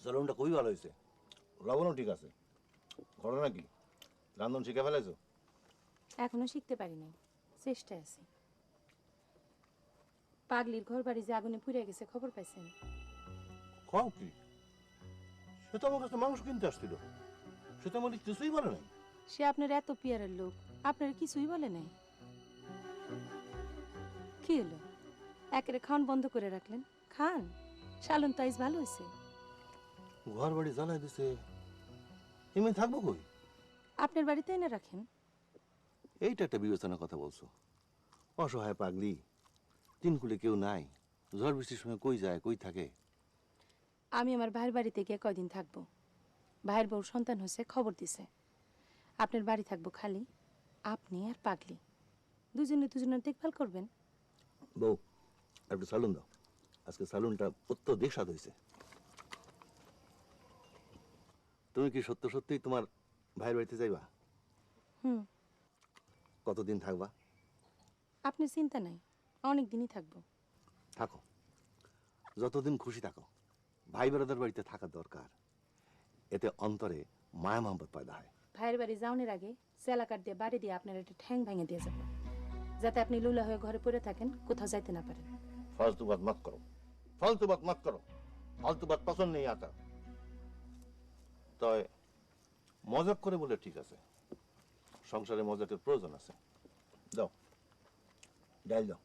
সালুনটা খুবই ভালো হয়েছে, লবণও ঠিক আছে। ঘটনা কি, রান্ধন শিখে ফেলেছো? এখনো শিখতে পারি নাই, চেষ্টায় আছি। পাগলির ঘর বাড়ি যে আগুনে পুড়ে গেছে খবর পাইছেন? খাও কি, সে তো আমার কাছে মাংস কিনতে আসছিল, সে তো আমাদের কিছুই বলে নাই। সে আপনার এত পিয়ারের লোক, আপনার কিছুই বলে নাই? কি হলো, একেবারে খান বন্ধ করে রাখলেন? খান, শালন তাইজ ভালো হয়েছে। ঘর বাড়ি জ্বালাই দিছে, এমনি থাকবো কই? আপনার বাড়িতে এনে রাখেন। এইটা একটা বিবেচনার কথা বলছো। অসহায় পাগলি, তিনকুলে কেউ নাই, ঝড় বৃষ্টির সময় কই যায় কই থাকে? আমি আমার ভাইয়ের বাড়িতে গিয়ে কয়দিন থাকবো। ভাইয়ের বউর সন্তান হয়েছে, খবর দিছে। আপনার বাড়ি থাকবো খালি, আপনি আর পাগলি দুজনে দুজনের দেখভাল করবেন। বউ, একটু সালুন দাও, আজকে সালুনটা অত্যধিক স্বাদ হয়েছে। তুমি কি সত্য সত্যিই তোমার ভাইয়ের বাড়িতে যাইবা? হুম। কতদিন থাকবা? আপনার চিন্তা নাই, অনেক দিনই থাকবো। থাকো, যতদিন খুশি থাকো। ভাই বেড়াদার বাড়িতে থাকা দরকার, এতে অন্তরে মায়া মহব্বত পয়দা হয়। ভাইয়ের বাড়ি যাওয়ার আগে সেলাকার দিয়ে বাড়ি দিয়ে আপনার একটা ঠ্যাং ভেঙে দিয়ে যাবো, যাতে আপনি লুলা হয়ে ঘরে পড়ে থাকেন, কোথাও যাইতে না পারেন। ফালতু বাত মত করো, ফালতু বাত মত করো, ফালতু বাত পছন্দ নেই আতা। তয় মজাক করে বলে ঠিক আছে, সংসারে মজাকের প্রয়োজন আছে। দাও, ডাইল দাও।